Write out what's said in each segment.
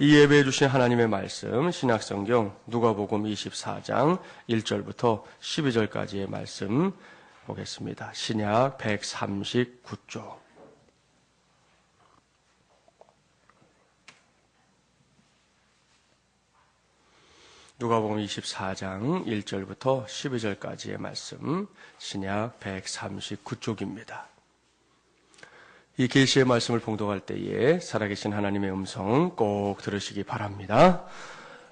이 예배해 주신 하나님의 말씀, 신약성경 누가복음 24장 1절부터 12절까지의 말씀 보겠습니다. 신약 139쪽. 누가복음 24장 1절부터 12절까지의 말씀, 신약 139쪽입니다. 이 계시의 말씀을 봉독할 때에 살아계신 하나님의 음성 꼭 들으시기 바랍니다.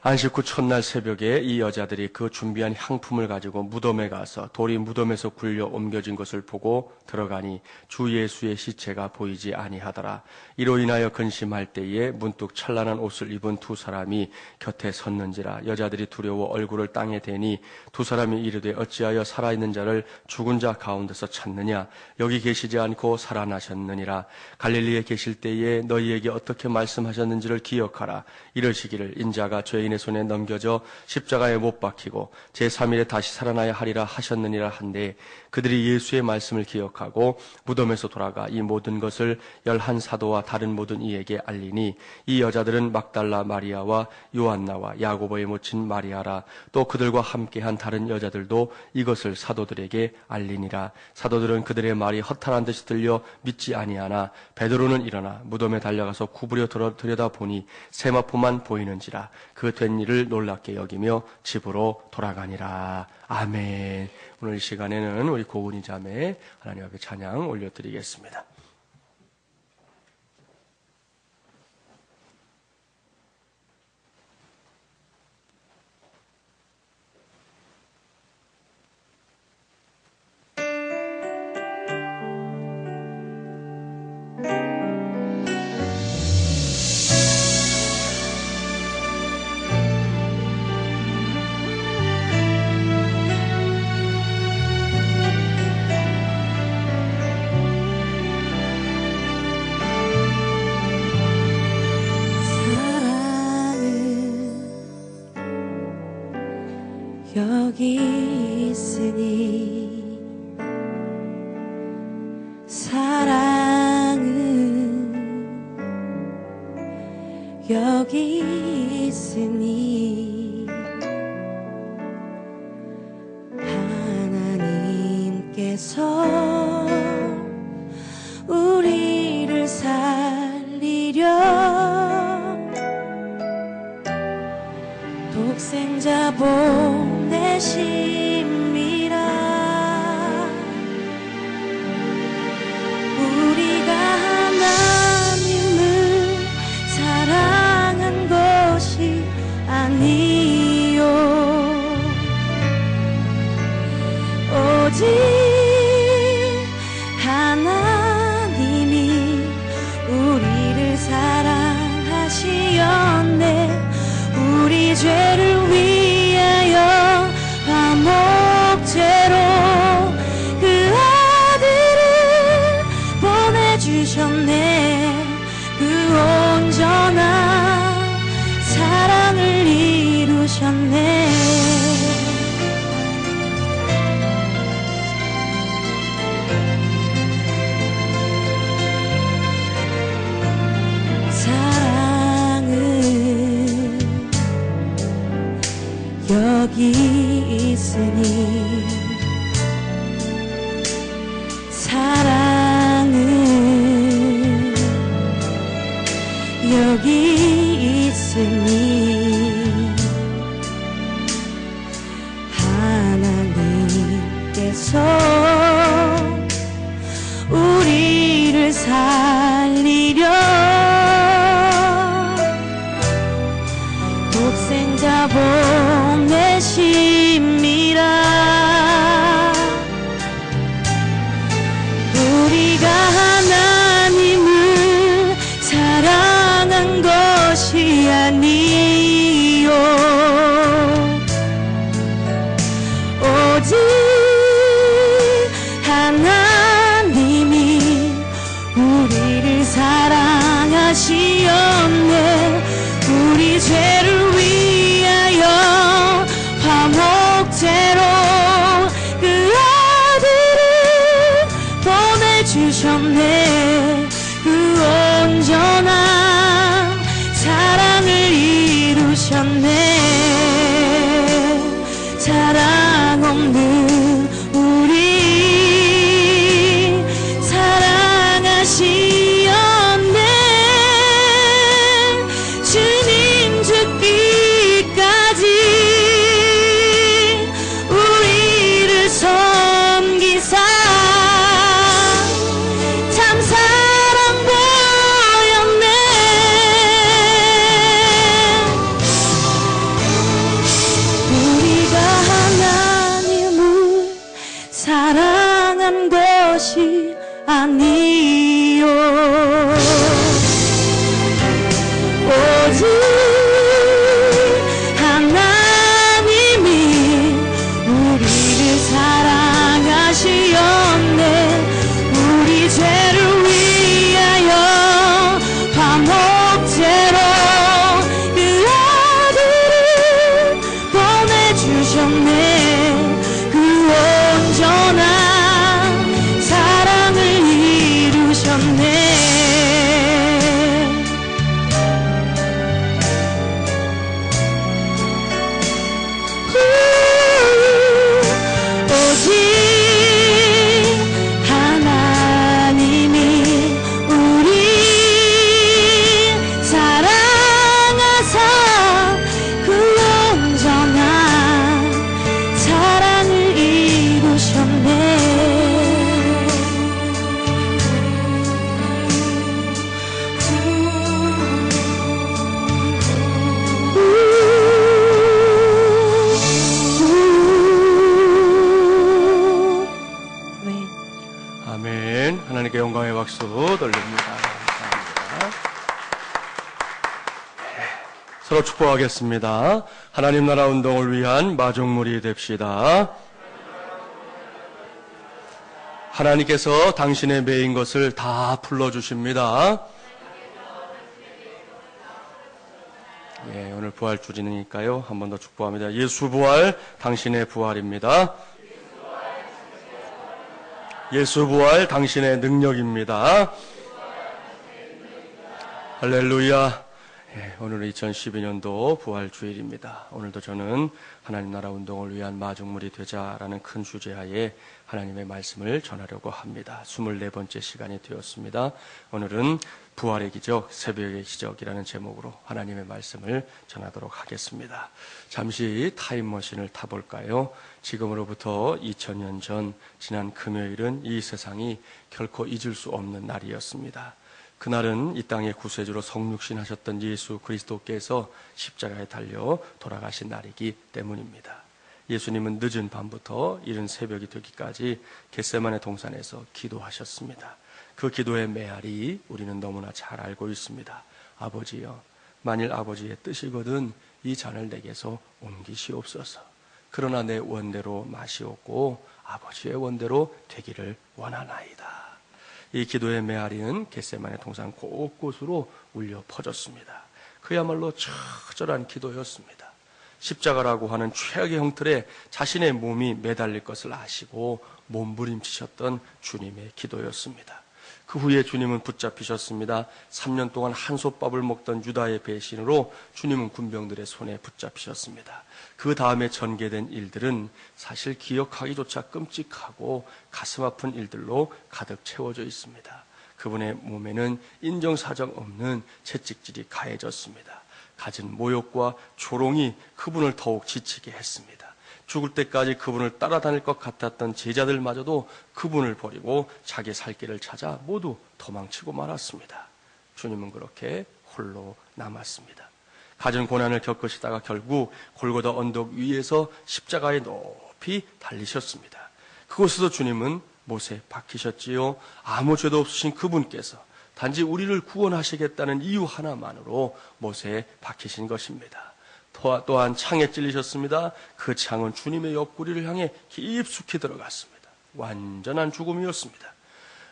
안식 후 첫날 새벽에 이 여자들이 그 준비한 향품을 가지고 무덤에 가서 돌이 무덤에서 굴려 옮겨진 것을 보고 들어가니 주 예수의 시체가 보이지 아니하더라. 이로 인하여 근심할 때에 문득 찬란한 옷을 입은 두 사람이 곁에 섰는지라. 여자들이 두려워 얼굴을 땅에 대니 두 사람이 이르되 어찌하여 살아있는 자를 죽은 자 가운데서 찾느냐. 여기 계시지 않고 살아나셨느니라. 갈릴리에 계실 때에 너희에게 어떻게 말씀하셨는지를 기억하라. 이러시기를 인자가 죄인의 손에 넘겨져 십자가에 못 박히고 제3일에 다시 살아나야 하리라 하셨느니라 한데 그들이 예수의 말씀을 기억하고 무덤에서 돌아가 이 모든 것을 11사도와 다른 모든 이에게 알리니 이 여자들은 막달라 마리아와 요한나와 야고보의 모친 마리아라. 또 그들과 함께한 다른 여자들도 이것을 사도들에게 알리니라. 사도들은 그들의 말이 허탈한 듯이 들려 믿지 아니하나 베드로는 일어나 무덤에 달려가서 구부려 들여다보니 세마포만 보이는지라. 그 된 일을 놀랍게 여기며 집으로 돌아가니라. 아멘. 오늘 이 시간에는 우리 고은이 자매 하나님 앞에 찬양 올려드리겠습니다. 여기 있으니 사랑은 여기 있으니 하나님께서 우리를 살리려 독생자 보내심이라. 우리가 하나님을 사랑한 것이 아니요 오직 하나님이 우리를 사랑하시었네. 우리 죄를 위하여 화목제로 그 아들을 보내주셨네. 그 온전한 사랑을 이루셨네. 여기 있으니 사랑은 여기 있으니 하나님께서 우리를 살리려 독생자 보내심이라. 우리가 하나님을 사랑한 것이 아니요 오직 것이 아니요 오직 하나님이 우리를 사랑하시었네 우리 죄를 위하여 화목제로 그 아들을 보내주셨네 그 온전한 사랑을 이루셨네 오직 하나님이 우리 사랑하사 그 온전한 사랑을 이루셨네 아멘. 하나님께 영광의 박수 돌립니다. 감사합니다. 서로 축복하겠습니다. 하나님 나라 운동을 위한 마중물이 됩시다. 하나님께서 당신의 매인 것을 다 풀어주십니다. 예, 오늘 부활 주일이니까요. 한 번 더 축복합니다. 예수 부활, 당신의 부활입니다. 예수 부활, 당신의 능력입니다. 할렐루야. 예, 오늘은 2012년도 부활 주일입니다. 오늘도 저는 하나님 나라 운동을 위한 마중물이 되자라는 큰 주제하에 하나님의 말씀을 전하려고 합니다. 24번째 시간이 되었습니다. 오늘은 부활의 기적, 새벽의 기적이라는 제목으로 하나님의 말씀을 전하도록 하겠습니다. 잠시 타임머신을 타볼까요? 지금으로부터 2000년 전 지난 금요일은 이 세상이 결코 잊을 수 없는 날이었습니다. 그날은 이 땅의 구세주로 성육신 하셨던 예수 그리스도께서 십자가에 달려 돌아가신 날이기 때문입니다. 예수님은 늦은 밤부터 이른 새벽이 되기까지 겟세마네 동산에서 기도하셨습니다. 그 기도의 메아리 우리는 너무나 잘 알고 있습니다. 아버지여, 만일 아버지의 뜻이거든 이 잔을 내게서 옮기시옵소서. 그러나 내 원대로 마시옵고 아버지의 원대로 되기를 원하나이다. 이 기도의 메아리는 겟세마네 동산 곳곳으로 울려 퍼졌습니다. 그야말로 처절한 기도였습니다. 십자가라고 하는 최악의 형틀에 자신의 몸이 매달릴 것을 아시고 몸부림치셨던 주님의 기도였습니다. 그 후에 주님은 붙잡히셨습니다. 3년 동안 한솥밥을 먹던 유다의 배신으로 주님은 군병들의 손에 붙잡히셨습니다. 그 다음에 전개된 일들은 사실 기억하기조차 끔찍하고 가슴 아픈 일들로 가득 채워져 있습니다. 그분의 몸에는 인정사정 없는 채찍질이 가해졌습니다. 갖은 모욕과 조롱이 그분을 더욱 지치게 했습니다. 죽을 때까지 그분을 따라다닐 것 같았던 제자들마저도 그분을 버리고 자기 살 길을 찾아 모두 도망치고 말았습니다. 주님은 그렇게 홀로 남았습니다. 갖은 고난을 겪으시다가 결국 골고다 언덕 위에서 십자가에 높이 달리셨습니다. 그곳에서 주님은 못에 박히셨지요. 아무 죄도 없으신 그분께서 단지 우리를 구원하시겠다는 이유 하나만으로 못에 박히신 것입니다. 또한 창에 찔리셨습니다. 그 창은 주님의 옆구리를 향해 깊숙이 들어갔습니다. 완전한 죽음이었습니다.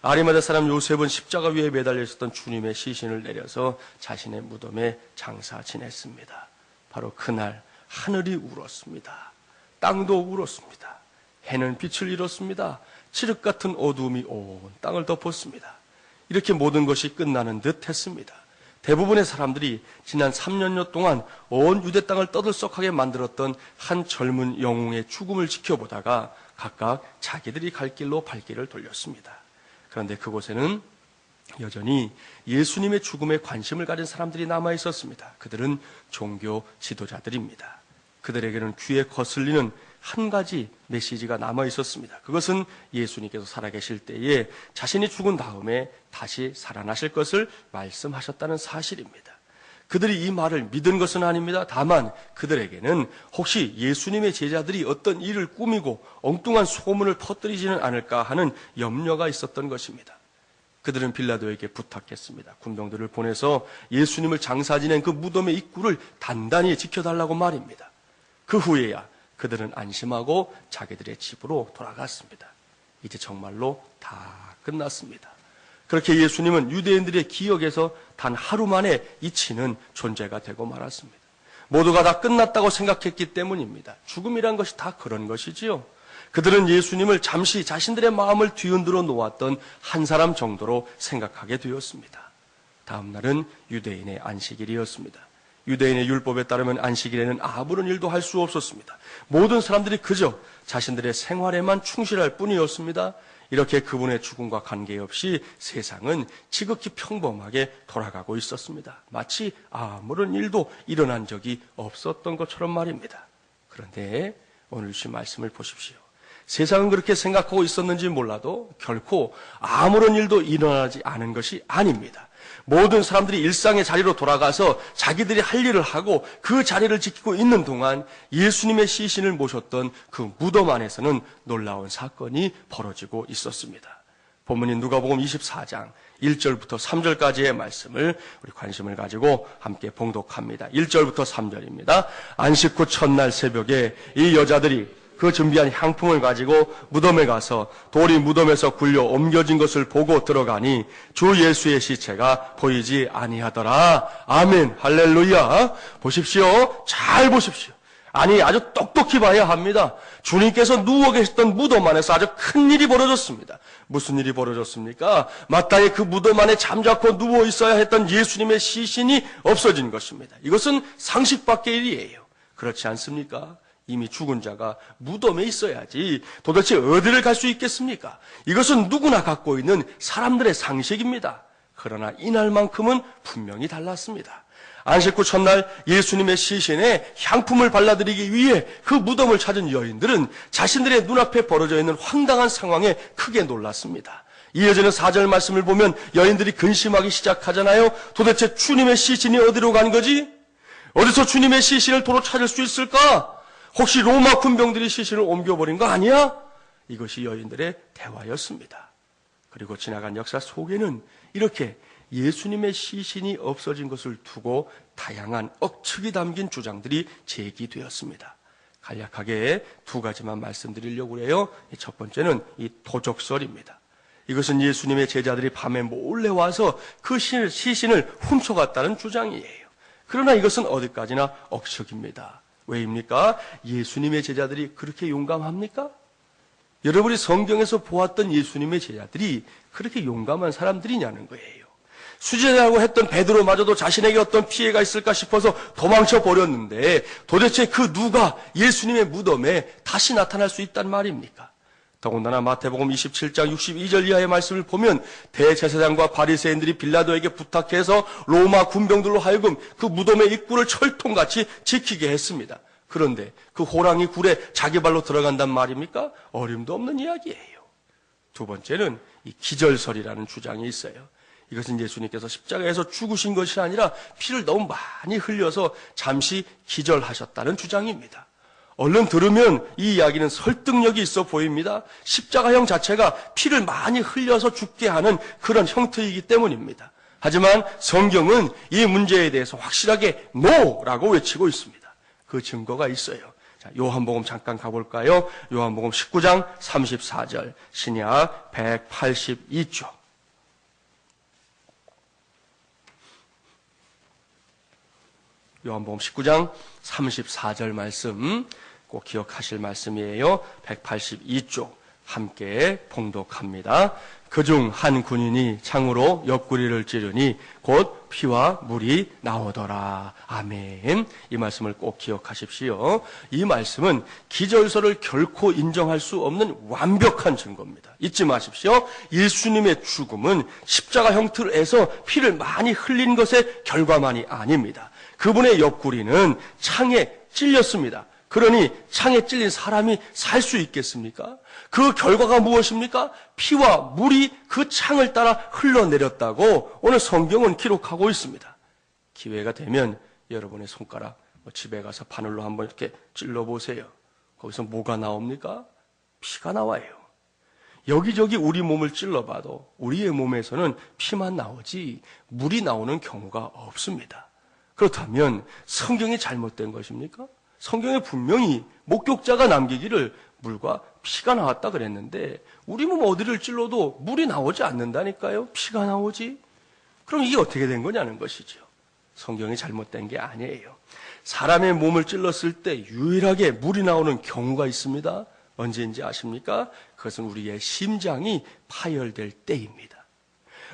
아리마대 사람 요셉은 십자가 위에 매달려 있었던 주님의 시신을 내려서 자신의 무덤에 장사 지냈습니다. 바로 그날 하늘이 울었습니다. 땅도 울었습니다. 해는 빛을 잃었습니다. 칠흑 같은 어두움이 온 땅을 덮었습니다. 이렇게 모든 것이 끝나는 듯 했습니다. 대부분의 사람들이 지난 3년여 동안 온 유대 땅을 떠들썩하게 만들었던 한 젊은 영웅의 죽음을 지켜보다가 각각 자기들이 갈 길로 발길을 돌렸습니다. 그런데 그곳에는 여전히 예수님의 죽음에 관심을 가진 사람들이 남아 있었습니다. 그들은 종교 지도자들입니다. 그들에게는 귀에 거슬리는 한 가지 메시지가 남아 있었습니다. 그것은 예수님께서 살아계실 때에 자신이 죽은 다음에 다시 살아나실 것을 말씀하셨다는 사실입니다. 그들이 이 말을 믿은 것은 아닙니다. 다만 그들에게는 혹시 예수님의 제자들이 어떤 일을 꾸미고 엉뚱한 소문을 퍼뜨리지는 않을까 하는 염려가 있었던 것입니다. 그들은 빌라도에게 부탁했습니다. 군병들을 보내서 예수님을 장사 지낸 그 무덤의 입구를 단단히 지켜달라고 말입니다. 그 후에야 그들은 안심하고 자기들의 집으로 돌아갔습니다. 이제 정말로 다 끝났습니다. 그렇게 예수님은 유대인들의 기억에서 단 하루 만에 잊히는 존재가 되고 말았습니다. 모두가 다 끝났다고 생각했기 때문입니다. 죽음이란 것이 다 그런 것이지요. 그들은 예수님을 잠시 자신들의 마음을 뒤흔들어 놓았던 한 사람 정도로 생각하게 되었습니다. 다음 날은 유대인의 안식일이었습니다. 유대인의 율법에 따르면 안식일에는 아무런 일도 할 수 없었습니다. 모든 사람들이 그저 자신들의 생활에만 충실할 뿐이었습니다. 이렇게 그분의 죽음과 관계없이 세상은 지극히 평범하게 돌아가고 있었습니다. 마치 아무런 일도 일어난 적이 없었던 것처럼 말입니다. 그런데 오늘 주신 말씀을 보십시오. 세상은 그렇게 생각하고 있었는지 몰라도 결코 아무런 일도 일어나지 않은 것이 아닙니다. 모든 사람들이 일상의 자리로 돌아가서 자기들이 할 일을 하고 그 자리를 지키고 있는 동안 예수님의 시신을 모셨던 그 무덤 안에서는 놀라운 사건이 벌어지고 있었습니다. 본문인 누가복음 24장 1절부터 3절까지의 말씀을 우리 관심을 가지고 함께 봉독합니다. 1절부터 3절입니다. 안식 후 첫날 새벽에 이 여자들이 그 준비한 향품을 가지고 무덤에 가서 돌이 무덤에서 굴려 옮겨진 것을 보고 들어가니 주 예수의 시체가 보이지 아니하더라. 아멘, 할렐루야. 보십시오. 잘 보십시오. 아니, 아주 똑똑히 봐야 합니다. 주님께서 누워 계셨던 무덤 안에서 아주 큰 일이 벌어졌습니다. 무슨 일이 벌어졌습니까? 마땅히 그 무덤 안에 잠자코 누워 있어야 했던 예수님의 시신이 없어진 것입니다. 이것은 상식 밖의 일이에요. 그렇지 않습니까? 이미 죽은 자가 무덤에 있어야지 도대체 어디를 갈 수 있겠습니까? 이것은 누구나 갖고 있는 사람들의 상식입니다. 그러나 이날만큼은 분명히 달랐습니다. 안식 후 첫날 예수님의 시신에 향품을 발라드리기 위해 그 무덤을 찾은 여인들은 자신들의 눈앞에 벌어져 있는 황당한 상황에 크게 놀랐습니다. 이어지는 4절 말씀을 보면 여인들이 근심하기 시작하잖아요. 도대체 주님의 시신이 어디로 간 거지? 어디서 주님의 시신을 도로 찾을 수 있을까? 혹시 로마 군병들이 시신을 옮겨버린 거 아니야? 이것이 여인들의 대화였습니다. 그리고 지나간 역사 속에는 이렇게 예수님의 시신이 없어진 것을 두고 다양한 억측이 담긴 주장들이 제기되었습니다. 간략하게 두 가지만 말씀드리려고 해요. 첫 번째는 이 도적설입니다. 이것은 예수님의 제자들이 밤에 몰래 와서 그 시신을 훔쳐갔다는 주장이에요. 그러나 이것은 어디까지나 억측입니다. 왜입니까? 예수님의 제자들이 그렇게 용감합니까? 여러분이 성경에서 보았던 예수님의 제자들이 그렇게 용감한 사람들이냐는 거예요. 수제자라고 했던 베드로마저도 자신에게 어떤 피해가 있을까 싶어서 도망쳐 버렸는데 도대체 그 누가 예수님의 무덤에 다시 나타날 수 있단 말입니까? 더군다나 마태복음 27장 62절 이하의 말씀을 보면 대제사장과 바리새인들이 빌라도에게 부탁해서 로마 군병들로 하여금 그 무덤의 입구를 철통같이 지키게 했습니다. 그런데 그 호랑이 굴에 자기 발로 들어간단 말입니까? 어림도 없는 이야기예요. 두 번째는 이 기절설이라는 주장이 있어요. 이것은 예수님께서 십자가에서 죽으신 것이 아니라 피를 너무 많이 흘려서 잠시 기절하셨다는 주장입니다. 얼른 들으면 이 이야기는 설득력이 있어 보입니다. 십자가형 자체가 피를 많이 흘려서 죽게 하는 그런 형태이기 때문입니다. 하지만 성경은 이 문제에 대해서 확실하게 NO라고 외치고 있습니다. 그 증거가 있어요. 자, 요한복음 잠깐 가볼까요? 요한복음 19장 34절 신약 182쪽. 요한복음 19장 34절 말씀 꼭 기억하실 말씀이에요. 182쪽 함께 봉독합니다. 그중 한 군인이 창으로 옆구리를 찌르니 곧 피와 물이 나오더라. 아멘. 이 말씀을 꼭 기억하십시오. 이 말씀은 기절설을 결코 인정할 수 없는 완벽한 증거입니다. 잊지 마십시오. 예수님의 죽음은 십자가 형틀에서 피를 많이 흘린 것의 결과만이 아닙니다. 그분의 옆구리는 창에 찔렸습니다. 그러니 창에 찔린 사람이 살 수 있겠습니까? 그 결과가 무엇입니까? 피와 물이 그 창을 따라 흘러내렸다고 오늘 성경은 기록하고 있습니다. 기회가 되면 여러분의 손가락 집에 가서 바늘로 한번 이렇게 찔러보세요. 거기서 뭐가 나옵니까? 피가 나와요. 여기저기 우리 몸을 찔러봐도 우리의 몸에서는 피만 나오지 물이 나오는 경우가 없습니다. 그렇다면 성경이 잘못된 것입니까? 성경에 분명히 목격자가 남기기를 물과 피가 나왔다 그랬는데 우리 몸 어디를 찔러도 물이 나오지 않는다니까요. 피가 나오지. 그럼 이게 어떻게 된 거냐는 것이죠. 성경이 잘못된 게 아니에요. 사람의 몸을 찔렀을 때 유일하게 물이 나오는 경우가 있습니다. 언제인지 아십니까? 그것은 우리의 심장이 파열될 때입니다.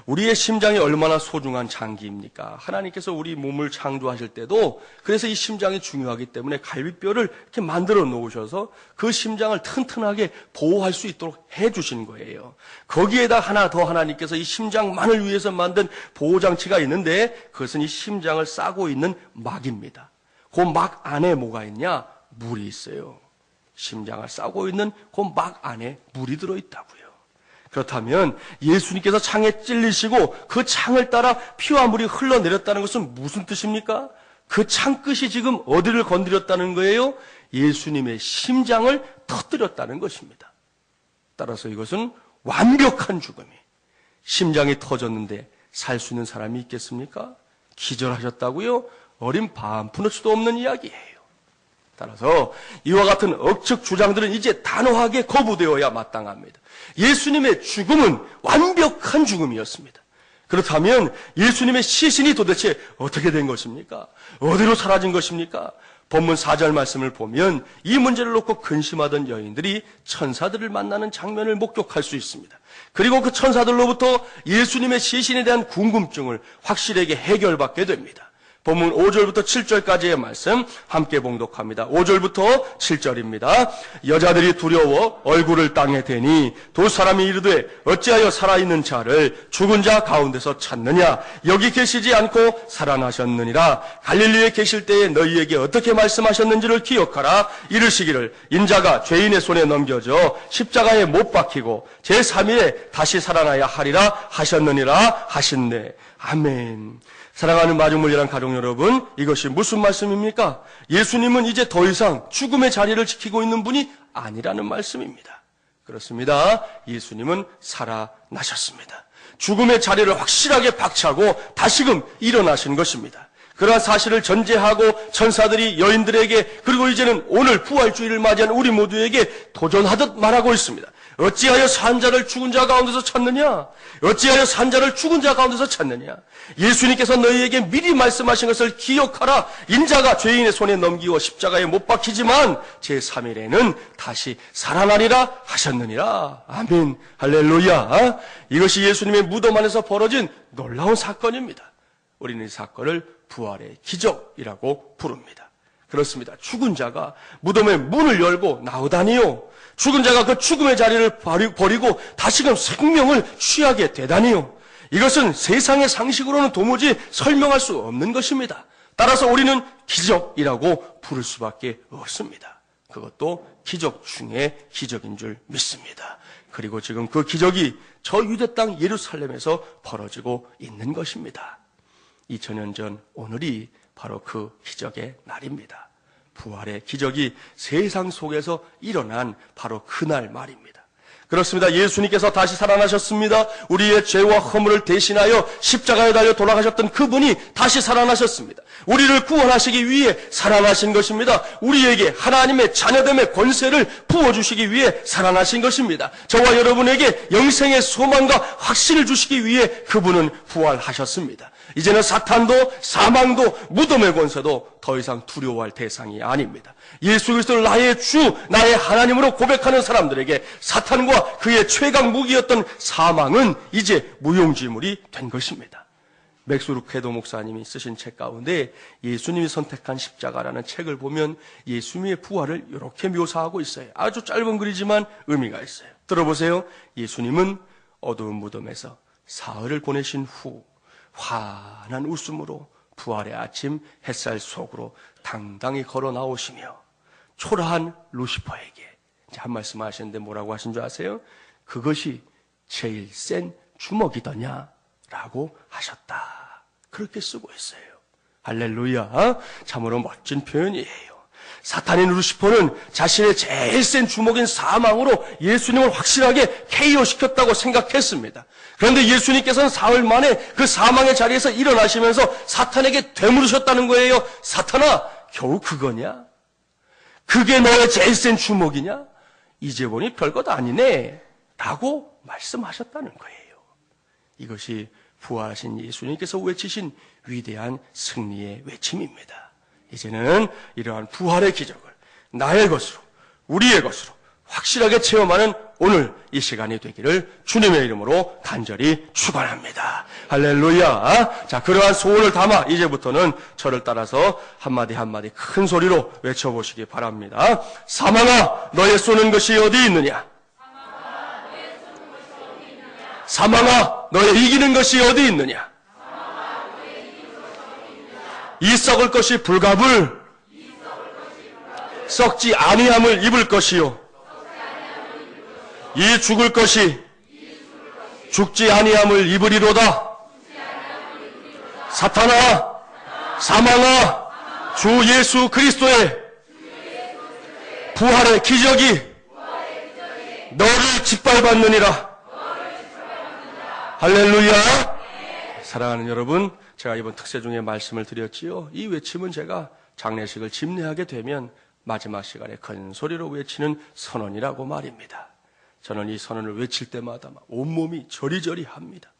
우리의 심장이 얼마나 소중한 장기입니까? 하나님께서 우리 몸을 창조하실 때도 그래서 이 심장이 중요하기 때문에 갈비뼈를 이렇게 만들어 놓으셔서 그 심장을 튼튼하게 보호할 수 있도록 해주신 거예요. 거기에다 하나 더 하나님께서 이 심장만을 위해서 만든 보호장치가 있는데 그것은 이 심장을 싸고 있는 막입니다. 그 막 안에 뭐가 있냐? 물이 있어요. 심장을 싸고 있는 그 막 안에 물이 들어있다고요. 그렇다면 예수님께서 창에 찔리시고 그 창을 따라 피와 물이 흘러내렸다는 것은 무슨 뜻입니까? 그 창끝이 지금 어디를 건드렸다는 거예요? 예수님의 심장을 터뜨렸다는 것입니다. 따라서 이것은 완벽한 죽음이, 심장이 터졌는데 살 수 있는 사람이 있겠습니까? 기절하셨다고요? 어린 반푼어치도 없는 이야기예요. 따라서 이와 같은 억측 주장들은 이제 단호하게 거부되어야 마땅합니다. 예수님의 죽음은 완벽한 죽음이었습니다. 그렇다면 예수님의 시신이 도대체 어떻게 된 것입니까? 어디로 사라진 것입니까? 본문 4절 말씀을 보면 이 문제를 놓고 근심하던 여인들이 천사들을 만나는 장면을 목격할 수 있습니다. 그리고 그 천사들로부터 예수님의 시신에 대한 궁금증을 확실하게 해결받게 됩니다. 본문 5절부터 7절까지의 말씀 함께 봉독합니다. 5절부터 7절입니다. 여자들이 두려워 얼굴을 땅에 대니 두 사람이 이르되 어찌하여 살아있는 자를 죽은 자 가운데서 찾느냐? 여기 계시지 않고 살아나셨느니라. 갈릴리에 계실 때에 너희에게 어떻게 말씀하셨는지를 기억하라. 이르시기를 인자가 죄인의 손에 넘겨져 십자가에 못 박히고 제3일에 다시 살아나야 하리라 하셨느니라 하신네. 아멘. 사랑하는 마중물이란 가족 여러분, 이것이 무슨 말씀입니까? 예수님은 이제 더 이상 죽음의 자리를 지키고 있는 분이 아니라는 말씀입니다. 그렇습니다. 예수님은 살아나셨습니다. 죽음의 자리를 확실하게 박차고 다시금 일어나신 것입니다. 그러한 사실을 전제하고 천사들이 여인들에게 그리고 이제는 오늘 부활주의를 맞이한 우리 모두에게 도전하듯 말하고 있습니다. 어찌하여 산 자를 죽은 자 가운데서 찾느냐? 어찌하여 산 자를 죽은 자 가운데서 찾느냐? 예수님께서 너희에게 미리 말씀하신 것을 기억하라. 인자가 죄인의 손에 넘기고 십자가에 못 박히지만 제3일에는 다시 살아나리라 하셨느니라. 아멘. 할렐루야. 이것이 예수님의 무덤 안에서 벌어진 놀라운 사건입니다. 우리는 이 사건을 부활의 기적이라고 부릅니다. 그렇습니다. 죽은 자가 무덤의 문을 열고 나오다니요. 죽은 자가 그 죽음의 자리를 버리고 다시금 생명을 취하게 되다니요. 이것은 세상의 상식으로는 도무지 설명할 수 없는 것입니다. 따라서 우리는 기적이라고 부를 수밖에 없습니다. 그것도 기적 중에 기적인 줄 믿습니다. 그리고 지금 그 기적이 저 유대 땅 예루살렘에서 벌어지고 있는 것입니다. 2000년 전 오늘이 바로 그 기적의 날입니다. 부활의 기적이 세상 속에서 일어난 바로 그날 말입니다. 그렇습니다. 예수님께서 다시 살아나셨습니다. 우리의 죄와 허물을 대신하여 십자가에 달려 돌아가셨던 그분이 다시 살아나셨습니다. 우리를 구원하시기 위해 살아나신 것입니다. 우리에게 하나님의 자녀됨의 권세를 부어주시기 위해 살아나신 것입니다. 저와 여러분에게 영생의 소망과 확신을 주시기 위해 그분은 부활하셨습니다. 이제는 사탄도 사망도 무덤의 권세도 더 이상 두려워할 대상이 아닙니다. 예수 그리스도를 나의 주, 나의 하나님으로 고백하는 사람들에게 사탄과 그의 최강 무기였던 사망은 이제 무용지물이 된 것입니다. 맥스루케도 목사님이 쓰신 책 가운데 예수님이 선택한 십자가라는 책을 보면 예수님의 부활을 이렇게 묘사하고 있어요. 아주 짧은 글이지만 의미가 있어요. 들어보세요. 예수님은 어두운 무덤에서 사흘을 보내신 후 환한 웃음으로 부활의 아침 햇살 속으로 당당히 걸어 나오시며 초라한 루시퍼에게 한 말씀 하셨는데 뭐라고 하신 줄 아세요? 그것이 제일 센 주먹이더냐? 라고 하셨다. 그렇게 쓰고 있어요. 할렐루야. 참으로 멋진 표현이에요. 사탄인 루시퍼는 자신의 제일 센 주먹인 사망으로 예수님을 확실하게 KO시켰다고 생각했습니다. 그런데 예수님께서는 사흘 만에 그 사망의 자리에서 일어나시면서 사탄에게 되물으셨다는 거예요. 사탄아, 겨우 그거냐? 그게 너의 제일 센 주먹이냐? 이제 보니 별것 아니네 라고 말씀하셨다는 거예요. 이것이 부활하신 예수님께서 외치신 위대한 승리의 외침입니다. 이제는 이러한 부활의 기적을 나의 것으로, 우리의 것으로 확실하게 체험하는 오늘 이 시간이 되기를 주님의 이름으로 간절히 축원합니다. 할렐루야. 자, 그러한 소원을 담아 이제부터는 저를 따라서 한마디 한마디 큰 소리로 외쳐보시기 바랍니다. 사망아, 너의 쏘는 것이 어디 있느냐? 사망아, 너의 이기는 것이 어디 있느냐? 이 썩을 것이 불갑을 썩지 아니함을 입을 것이요, 이 죽을 것이 죽지 아니함을 입으리로다. 사탄아, 사망아, 주 예수 그리스도의 부활의 기적이 너를 짓밟았느니라. 할렐루야. 사랑하는 여러분, 제가 이번 특세 중에 말씀을 드렸지요. 이 외침은 제가 장례식을 집례하게 되면 마지막 시간에 큰 소리로 외치는 선언이라고 말입니다. 저는 이 선언을 외칠 때마다 온몸이 저리저리합니다.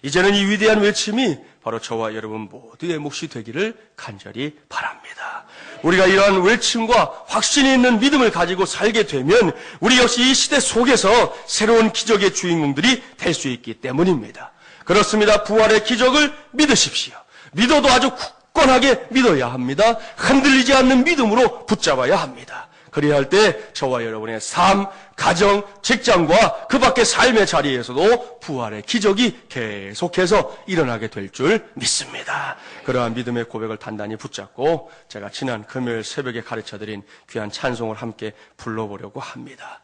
이제는 이 위대한 외침이 바로 저와 여러분 모두의 몫이 되기를 간절히 바랍니다. 우리가 이러한 외침과 확신이 있는 믿음을 가지고 살게 되면 우리 역시 이 시대 속에서 새로운 기적의 주인공들이 될 수 있기 때문입니다. 그렇습니다. 부활의 기적을 믿으십시오. 믿어도 아주 굳건하게 믿어야 합니다. 흔들리지 않는 믿음으로 붙잡아야 합니다. 그래야 할 때 저와 여러분의 삶, 가정, 직장과 그 밖의 삶의 자리에서도 부활의 기적이 계속해서 일어나게 될 줄 믿습니다. 그러한 믿음의 고백을 단단히 붙잡고 제가 지난 금요일 새벽에 가르쳐드린 귀한 찬송을 함께 불러보려고 합니다.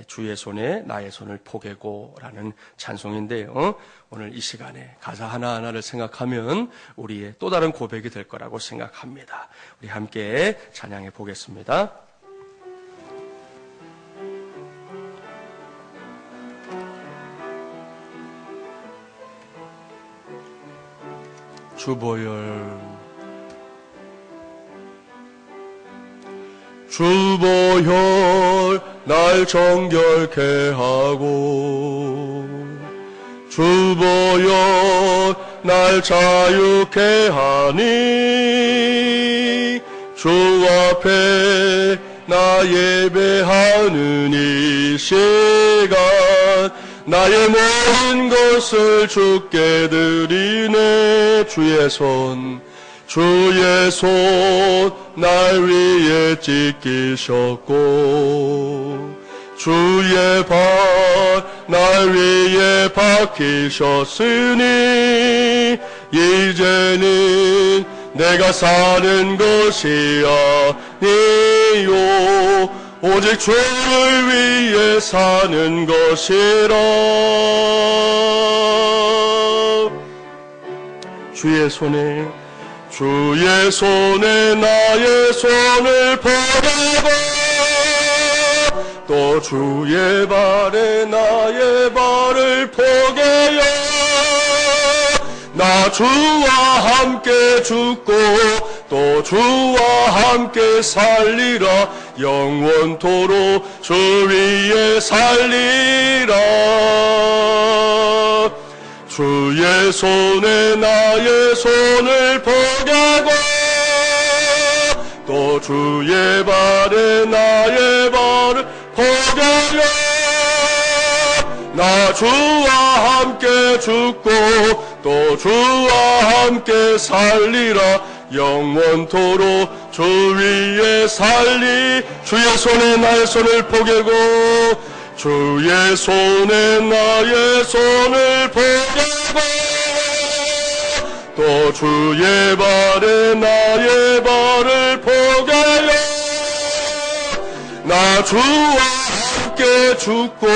주의 손에 나의 손을 포개고라는 찬송인데요. 오늘 이 시간에 가사 하나하나를 생각하면 우리의 또 다른 고백이 될 거라고 생각합니다. 우리 함께 찬양해 보겠습니다. 주보혈 날 정결케 하고 주보혈 날 자유케 하니 주 앞에 나 예배하는 이 시간 나의 모든 것을 주께 드리네. 주의 손 날 위에 찢기셨고 주의 발 날 위에 박히셨으니 이제는 내가 사는 것이 아니요 오직 주를 위해 사는 것이라. 주의 손에 나의 손을 포개고 또 주의 발에 나의 발을 포개요. 나 주와 함께 죽고 또 주와 함께 살리라. 영원토록 주 위에 살리라. 주의 손에 나의 손을 포개고 또 주의 발에 나의 발을 포개요. 나 주와 함께 죽고 또 주와 함께 살리라. 영원토록 주 위에 살리. 주의 손에 나의 손을 포개고 주의 손에 나의 손을 포개고 또 주의 발에 나의 발을 포개요. 나 주와 함께 죽고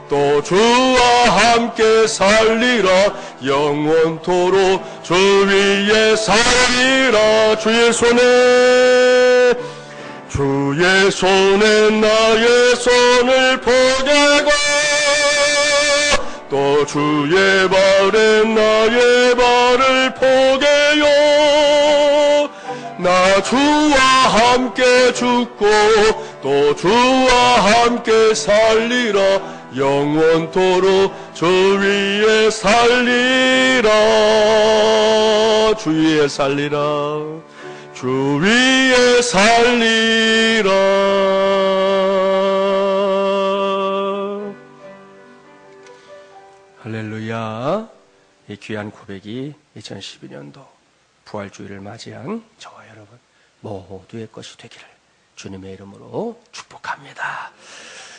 또 주와 함께 살리라. 영원토록 주 위에 살리라. 주의 손에 나의 손을 포개고 또 주의 발에 나의 발을 포개요. 나 주와 함께 죽고 또 주와 함께 살리라. 영원토록 주 위에 살리라. 주 위에 살리라. 주 위에 살리라. 할렐루야. 이 귀한 고백이 2012년도 부활주의를 맞이한 저와 여러분 모두의 것이 되기를 주님의 이름으로 축복합니다.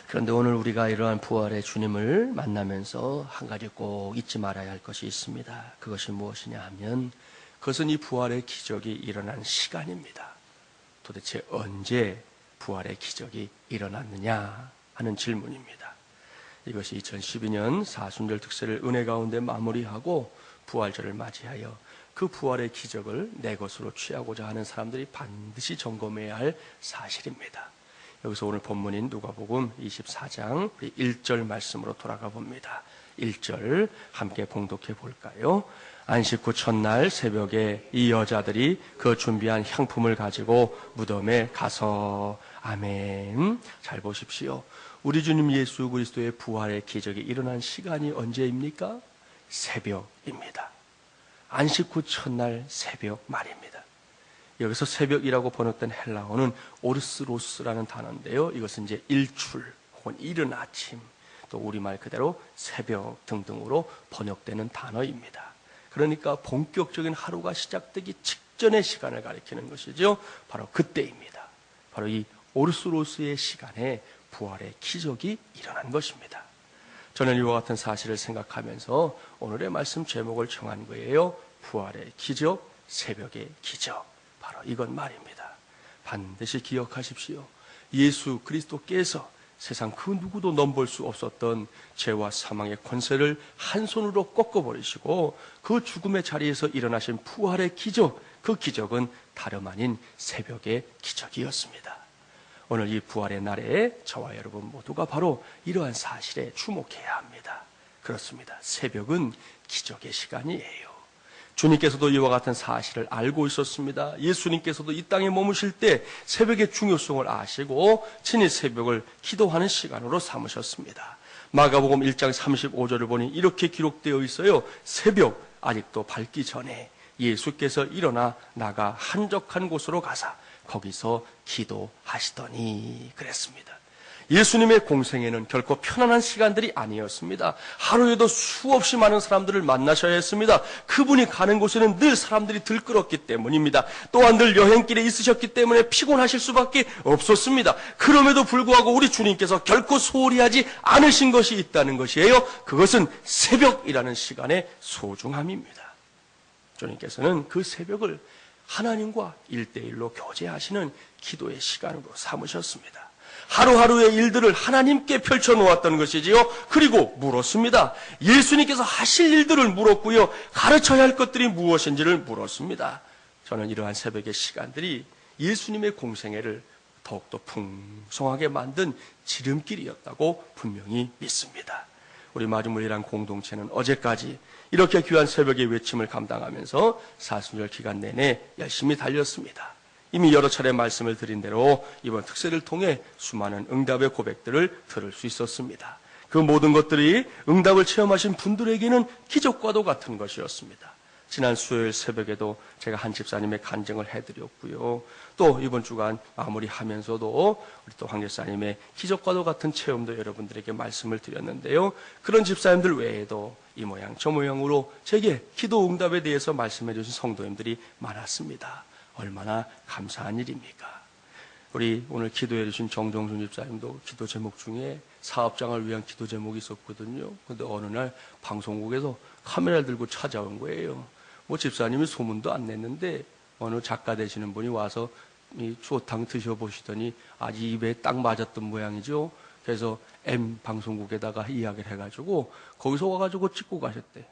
그런데 오늘 우리가 이러한 부활의 주님을 만나면서 한 가지 꼭 잊지 말아야 할 것이 있습니다. 그것이 무엇이냐 하면 그것은 이 부활의 기적이 일어난 시간입니다. 도대체 언제 부활의 기적이 일어났느냐 하는 질문입니다. 이것이 2012년 사순절 특세를 은혜 가운데 마무리하고 부활절을 맞이하여 그 부활의 기적을 내 것으로 취하고자 하는 사람들이 반드시 점검해야 할 사실입니다. 여기서 오늘 본문인 누가복음 24장 1절 말씀으로 돌아가 봅니다. 1절 함께 봉독해 볼까요? 안식 후 첫날 새벽에 이 여자들이 그 준비한 향품을 가지고 무덤에 가서 아멘. 잘 보십시오. 우리 주님 예수 그리스도의 부활의 기적이 일어난 시간이 언제입니까? 새벽입니다. 안식 후 첫날 새벽 말입니다. 여기서 새벽이라고 번역된 헬라어는 오르스로스라는 단어인데요. 이것은 이제 일출 혹은 이른 아침, 또 우리말 그대로 새벽 등등으로 번역되는 단어입니다. 그러니까 본격적인 하루가 시작되기 직전의 시간을 가리키는 것이죠. 바로 그때입니다. 바로 이 오르스로스의 시간에 부활의 기적이 일어난 것입니다. 저는 이와 같은 사실을 생각하면서 오늘의 말씀 제목을 정한 거예요. 부활의 기적, 새벽의 기적. 바로 이것 말입니다. 반드시 기억하십시오. 예수 그리스도께서 세상 그 누구도 넘볼 수 없었던 죄와 사망의 권세를 한 손으로 꺾어버리시고 그 죽음의 자리에서 일어나신 부활의 기적, 그 기적은 다름 아닌 새벽의 기적이었습니다. 오늘 이 부활의 날에 저와 여러분 모두가 바로 이러한 사실에 주목해야 합니다. 그렇습니다. 새벽은 기적의 시간이에요. 주님께서도 이와 같은 사실을 알고 있었습니다. 예수님께서도 이 땅에 머무실 때 새벽의 중요성을 아시고 친히 새벽을 기도하는 시간으로 삼으셨습니다. 마가복음 1장 35절을 보니 이렇게 기록되어 있어요. 새벽 아직도 밝기 전에 예수께서 일어나 나가 한적한 곳으로 가사 거기서 기도하시더니 그랬습니다. 예수님의 공생애는 결코 편안한 시간들이 아니었습니다. 하루에도 수없이 많은 사람들을 만나셔야 했습니다. 그분이 가는 곳에는 늘 사람들이 들끓었기 때문입니다. 또한 늘 여행길에 있으셨기 때문에 피곤하실 수밖에 없었습니다. 그럼에도 불구하고 우리 주님께서 결코 소홀히 하지 않으신 것이 있다는 것이에요. 그것은 새벽이라는 시간의 소중함입니다. 주님께서는 그 새벽을 하나님과 1대1로 교제하시는 기도의 시간으로 삼으셨습니다. 하루하루의 일들을 하나님께 펼쳐놓았던 것이지요. 그리고 물었습니다. 예수님께서 하실 일들을 물었고요. 가르쳐야 할 것들이 무엇인지를 물었습니다. 저는 이러한 새벽의 시간들이 예수님의 공생애를 더욱더 풍성하게 만든 지름길이었다고 분명히 믿습니다. 우리 마지물이란 공동체는 어제까지 이렇게 귀한 새벽의 외침을 감당하면서 사순절 기간 내내 열심히 달렸습니다. 이미 여러 차례 말씀을 드린 대로 이번 특세를 통해 수많은 응답의 고백들을 들을 수 있었습니다. 그 모든 것들이 응답을 체험하신 분들에게는 기적과도 같은 것이었습니다. 지난 수요일 새벽에도 제가 한 집사님의 간증을 해드렸고요. 또 이번 주간 마무리하면서도 우리 또 황 집사님의 기적과도 같은 체험도 여러분들에게 말씀을 드렸는데요. 그런 집사님들 외에도 이 모양 저 모양으로 제게 기도 응답에 대해서 말씀해 주신 성도님들이 많았습니다. 얼마나 감사한 일입니까? 우리 오늘 기도해 주신 정정순 집사님도 기도 제목 중에 사업장을 위한 기도 제목이 있었거든요. 근데 어느 날 방송국에서 카메라를 들고 찾아온 거예요. 뭐 집사님이 소문도 안 냈는데 어느 작가 되시는 분이 와서 이 조탕 드셔보시더니 아주 입에 딱 맞았던 모양이죠. 그래서 M 방송국에다가 이야기를 해가지고 거기서 와가지고 찍고 가셨대.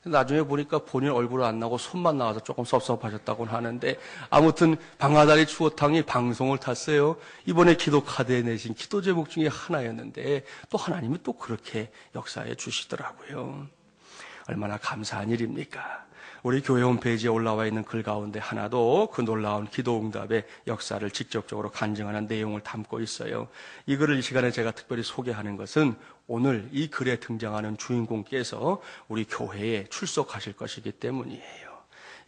나중에 보니까 본인 얼굴은 안 나고 손만 나와서 조금 섭섭하셨다고는 하는데, 아무튼 방아다리 추어탕이 방송을 탔어요. 이번에 기도 카드에 내신 기도 제목 중에 하나였는데 또 하나님이 또 그렇게 역사해 주시더라고요. 얼마나 감사한 일입니까? 우리 교회 홈페이지에 올라와 있는 글 가운데 하나도 그 놀라운 기도 응답의 역사를 직접적으로 간증하는 내용을 담고 있어요. 이 글을 이 시간에 제가 특별히 소개하는 것은 오늘 이 글에 등장하는 주인공께서 우리 교회에 출석하실 것이기 때문이에요.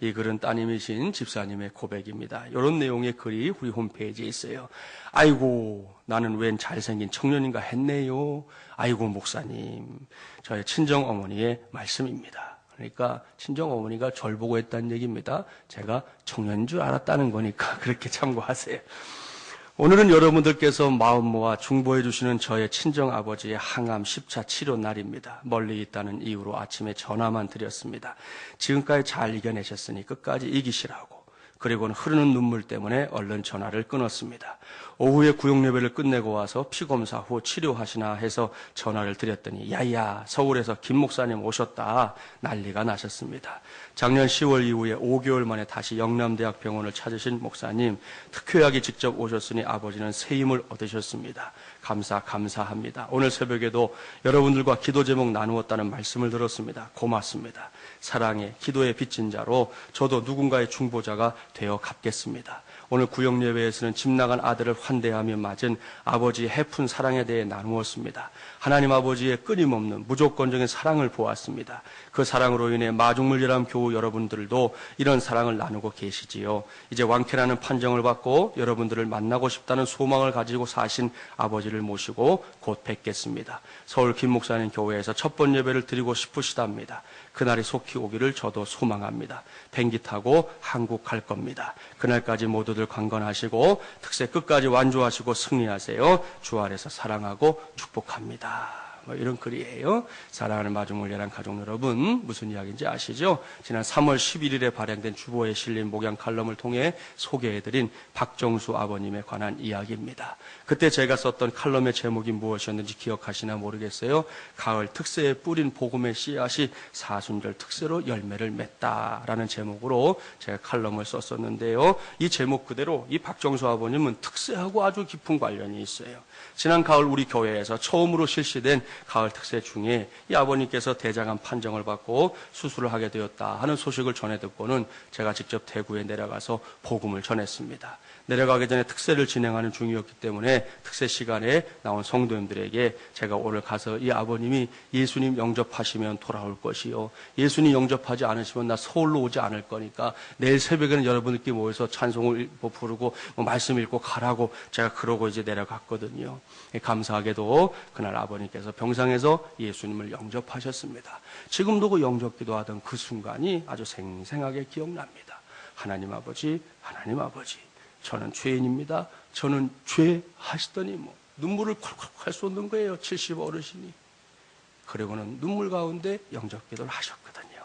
이 글은 따님이신 집사님의 고백입니다. 이런 내용의 글이 우리 홈페이지에 있어요. 아이고, 나는 웬 잘생긴 청년인가 했네요. 아이고, 목사님. 저의 친정어머니의 말씀입니다. 그러니까 친정어머니가 절 보고 했다는 얘기입니다. 제가 청년인 줄 알았다는 거니까 그렇게 참고하세요. 오늘은 여러분들께서 마음 모아 중보해 주시는 저의 친정아버지의 항암 10차 치료 날입니다. 멀리 있다는 이유로 아침에 전화만 드렸습니다. 지금까지 잘 이겨내셨으니 끝까지 이기시라고. 그리고는 흐르는 눈물 때문에 얼른 전화를 끊었습니다. 오후에 구역 예배를 끝내고 와서 피검사 후 치료하시나 해서 전화를 드렸더니 야야 서울에서 김 목사님 오셨다 난리가 나셨습니다. 작년 10월 이후에 5개월 만에 다시 영남대학 병원을 찾으신 목사님, 특효약이 직접 오셨으니 아버지는 새 힘을 얻으셨습니다. 감사합니다. 오늘 새벽에도 여러분들과 기도 제목 나누었다는 말씀을 들었습니다. 고맙습니다. 사랑의 기도의 빚진 자로 저도 누군가의 중보자가 되어 갚겠습니다. 오늘 구역 예배에서는 집 나간 아들을 환대하며 맞은 아버지의 해픈 사랑에 대해 나누었습니다. 하나님 아버지의 끊임없는 무조건적인 사랑을 보았습니다. 그 사랑으로 인해 마중물예람 교우 여러분들도 이런 사랑을 나누고 계시지요. 이제 완쾌라는 판정을 받고 여러분들을 만나고 싶다는 소망을 가지고 사신 아버지를 모시고 곧 뵙겠습니다. 서울 김 목사님 교회에서 첫 번 예배를 드리고 싶으시답니다. 그날이 속히 오기를 저도 소망합니다. 비행기 타고 한국 갈 겁니다. 그날까지 모두들 강건하시고 특세 끝까지 완주하시고 승리하세요. 주 안에서 사랑하고 축복합니다. 이런 글이에요. 사랑하는 마중물예람 가족 여러분, 무슨 이야기인지 아시죠? 지난 3월 11일에 발행된 주보에 실린 목양 칼럼을 통해 소개해드린 박정수 아버님에 관한 이야기입니다. 그때 제가 썼던 칼럼의 제목이 무엇이었는지 기억하시나 모르겠어요. 가을 특세에 뿌린 복음의 씨앗이 사순절 특세로 열매를 맺다라는 제목으로 제가 칼럼을 썼었는데요. 이 제목 그대로 이 박정수 아버님은 특세하고 아주 깊은 관련이 있어요. 지난 가을 우리 교회에서 처음으로 실시된 가을 특세 중에 이 아버님께서 대장암 판정을 받고 수술을 하게 되었다 하는 소식을 전해 듣고는 제가 직접 대구에 내려가서 복음을 전했습니다. 내려가기 전에 특세를 진행하는 중이었기 때문에 특세 시간에 나온 성도님들에게 제가 오늘 가서 이 아버님이 예수님 영접하시면 돌아올 것이요, 예수님 영접하지 않으시면 나 서울로 오지 않을 거니까 내일 새벽에는 여러분들께 모여서 찬송을 부르고 말씀 읽고 가라고 제가 그러고 이제 내려갔거든요. 감사하게도 그날 아버님께서 병상에서 예수님을 영접하셨습니다. 지금도 그 영접기도 하던 그 순간이 아주 생생하게 기억납니다. 하나님 아버지, 저는 죄인입니다. 저는 죄 하시더니 눈물을 콸콸콸 쏟는 거예요. 70 어르신이. 그리고는 눈물 가운데 영접기도를 하셨거든요.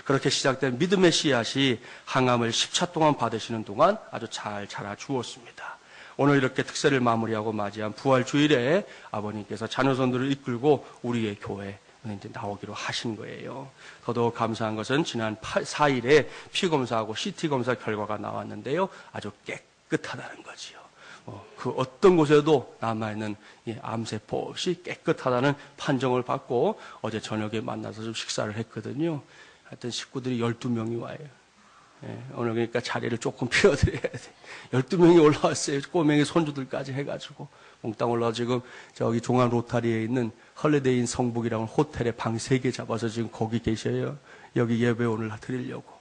그렇게 시작된 믿음의 씨앗이 항암을 10차 동안 받으시는 동안 아주 잘 자라 주었습니다. 오늘 이렇게 특세를 마무리하고 맞이한 부활주일에 아버님께서 자녀손들을 이끌고 우리의 교회에 이제 나오기로 하신 거예요. 더더욱 감사한 것은 지난 4일에 피검사하고 CT검사 결과가 나왔는데요. 아주 깨끗하다는 거지요. 그 어떤 곳에도 남아있는 이 암세포 없이 깨끗하다는 판정을 받고 어제 저녁에 만나서 좀 식사를 했거든요. 하여튼 식구들이 12명이 와요. 오늘 그러니까 자리를 조금 비워드려야 돼. 12명이 올라왔어요. 꼬맹이 손주들까지 해가지고. 몽땅 올라와 지금 저기 종안 로타리에 있는 헐리데이인 성북이라는 호텔에 방 3개 잡아서 지금 거기 계셔요. 여기 예배 오늘 드리려고.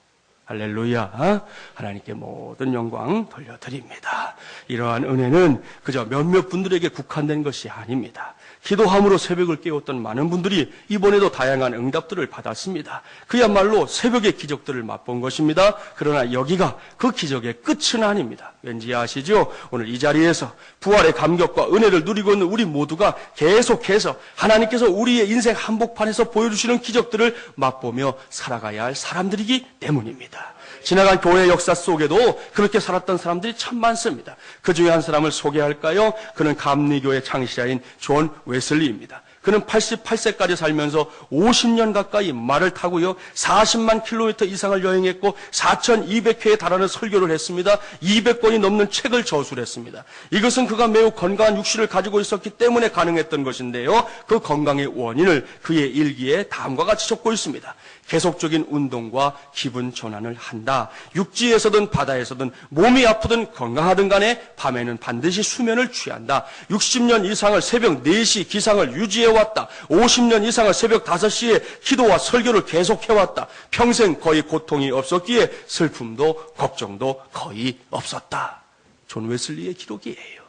할렐루야. 하나님께 모든 영광 돌려드립니다. 이러한 은혜는 그저 몇몇 분들에게 국한된 것이 아닙니다. 기도함으로 새벽을 깨웠던 많은 분들이 이번에도 다양한 응답들을 받았습니다. 그야말로 새벽의 기적들을 맛본 것입니다. 그러나 여기가 그 기적의 끝은 아닙니다. 왠지 아시죠? 오늘 이 자리에서 부활의 감격과 은혜를 누리고 있는 우리 모두가 계속해서 하나님께서 우리의 인생 한복판에서 보여주시는 기적들을 맛보며 살아가야 할 사람들이기 때문입니다. 지나간 교회 역사 속에도 그렇게 살았던 사람들이 참 많습니다. 그 중에 한 사람을 소개할까요? 그는 감리교의 창시자인 존 웨슬리입니다. 그는 88세까지 살면서 50년 가까이 말을 타고요. 40만 킬로미터 이상을 여행했고 4,200회에 달하는 설교를 했습니다. 200권이 넘는 책을 저술했습니다. 이것은 그가 매우 건강한 육신을 가지고 있었기 때문에 가능했던 것인데요. 그 건강의 원인을 그의 일기에 다음과 같이 적고 있습니다. 계속적인 운동과 기분 전환을 한다. 육지에서든 바다에서든 몸이 아프든 건강하든 간에 밤에는 반드시 수면을 취한다. 60년 이상을 새벽 4시 기상을 유지해왔다. 50년 이상을 새벽 5시에 기도와 설교를 계속해왔다. 평생 거의 고통이 없었기에 슬픔도 걱정도 거의 없었다. 존 웨슬리의 기록이에요.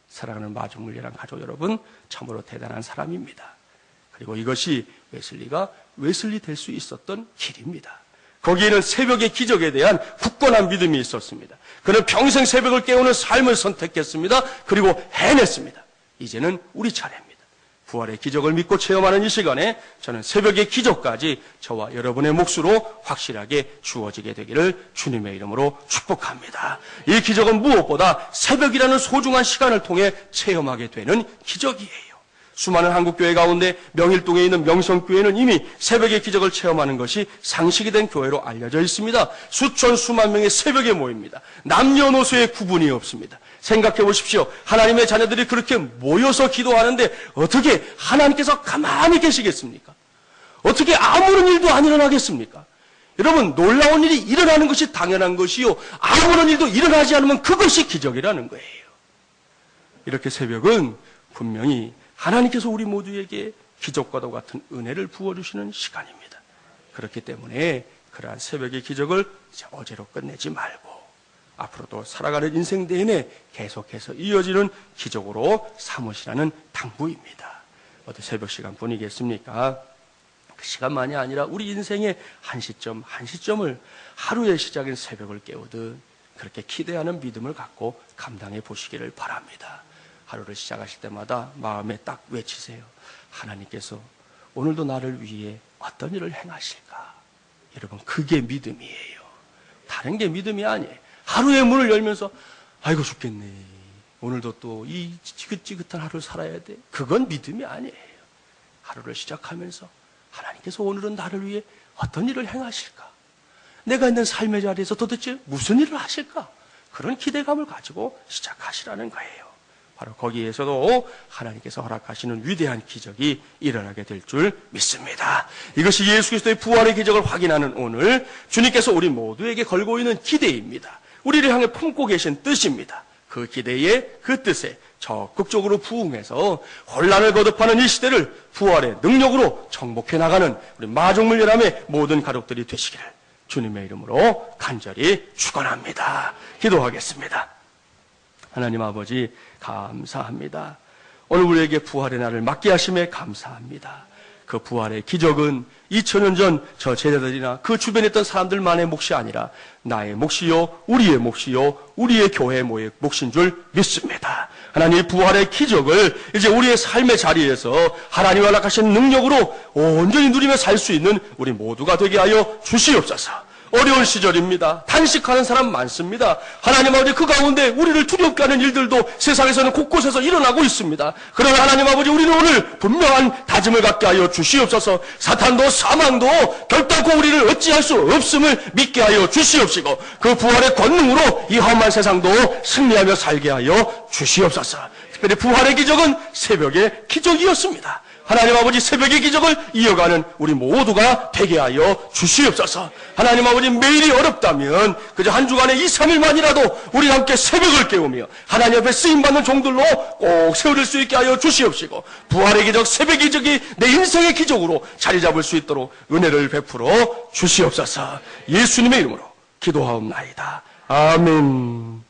사랑하는 마중물리랑 가족 여러분, 참으로 대단한 사람입니다. 그리고 이것이 웨슬리가 웨슬리 될 수 있었던 길입니다. 거기에는 새벽의 기적에 대한 굳건한 믿음이 있었습니다. 그는 평생 새벽을 깨우는 삶을 선택했습니다. 그리고 해냈습니다. 이제는 우리 차례입니다. 부활의 기적을 믿고 체험하는 이 시간에 저는 새벽의 기적까지 저와 여러분의 몫으로 확실하게 주어지게 되기를 주님의 이름으로 축복합니다. 이 기적은 무엇보다 새벽이라는 소중한 시간을 통해 체험하게 되는 기적이에요. 수많은 한국교회 가운데 명일동에 있는 명성교회는 이미 새벽의 기적을 체험하는 것이 상식이 된 교회로 알려져 있습니다. 수천 수만 명의 새벽에 모입니다. 남녀노소의 구분이 없습니다. 생각해 보십시오. 하나님의 자녀들이 그렇게 모여서 기도하는데 어떻게 하나님께서 가만히 계시겠습니까? 어떻게 아무런 일도 안 일어나겠습니까? 여러분, 놀라운 일이 일어나는 것이 당연한 것이요, 아무런 일도 일어나지 않으면 그것이 기적이라는 거예요. 이렇게 새벽은 분명히 하나님께서 우리 모두에게 기적과도 같은 은혜를 부어주시는 시간입니다. 그렇기 때문에 그러한 새벽의 기적을 이제 어제로 끝내지 말고 앞으로도 살아가는 인생 내내 계속해서 이어지는 기적으로 삼으시라는 당부입니다. 어디 새벽 시간 분이겠습니까? 그 시간만이 아니라 우리 인생의 한 시점 한 시점을 하루의 시작인 새벽을 깨우듯 그렇게 기대하는 믿음을 갖고 감당해 보시기를 바랍니다. 하루를 시작하실 때마다 마음에 딱 외치세요. 하나님께서 오늘도 나를 위해 어떤 일을 행하실까? 여러분, 그게 믿음이에요. 다른 게 믿음이 아니에요. 하루의 문을 열면서 아이고 죽겠네. 오늘도 또 이 지긋지긋한 하루를 살아야 돼. 그건 믿음이 아니에요. 하루를 시작하면서 하나님께서 오늘은 나를 위해 어떤 일을 행하실까? 내가 있는 삶의 자리에서 도대체 무슨 일을 하실까? 그런 기대감을 가지고 시작하시라는 거예요. 바로 거기에서도 하나님께서 허락하시는 위대한 기적이 일어나게 될 줄 믿습니다. 이것이 예수 그리스도의 부활의 기적을 확인하는 오늘 주님께서 우리 모두에게 걸고 있는 기대입니다. 우리를 향해 품고 계신 뜻입니다. 그 기대에 그 뜻에 적극적으로 부응해서 혼란을 거듭하는 이 시대를 부활의 능력으로 정복해 나가는 우리 마중물연함의 모든 가족들이 되시기를 주님의 이름으로 간절히 축원합니다. 기도하겠습니다. 하나님 아버지 감사합니다. 오늘 우리에게 부활의 날을 맞게 하심에 감사합니다. 그 부활의 기적은 2000년 전 저 제자들이나 그 주변에 있던 사람들만의 몫이 아니라 나의 몫이요, 우리의 몫이요, 우리의 교회의 몫인 줄 믿습니다. 하나님, 부활의 기적을 이제 우리의 삶의 자리에서 하나님이 허락하신 능력으로 온전히 누리며 살 수 있는 우리 모두가 되게 하여 주시옵소서. 어려운 시절입니다. 단식하는 사람 많습니다. 하나님 아버지, 그 가운데 우리를 두렵게 하는 일들도 세상에서는 곳곳에서 일어나고 있습니다. 그러나 하나님 아버지, 우리는 오늘 분명한 다짐을 갖게 하여 주시옵소서. 사탄도 사망도 결단코 우리를 어찌할 수 없음을 믿게 하여 주시옵시고, 그 부활의 권능으로 이 험한 세상도 승리하며 살게 하여 주시옵소서. 특별히 부활의 기적은 새벽의 기적이었습니다. 하나님 아버지, 새벽의 기적을 이어가는 우리 모두가 되게 하여 주시옵소서. 하나님 아버지, 매일이 어렵다면 그저 한 주간에 2, 3일만이라도 우리 함께 새벽을 깨우며 하나님 앞에 쓰임받는 종들로 꼭 세워질 수 있게 하여 주시옵시고, 부활의 기적, 새벽의 기적이 내 인생의 기적으로 자리 잡을 수 있도록 은혜를 베풀어 주시옵소서. 예수님의 이름으로 기도하옵나이다. 아멘.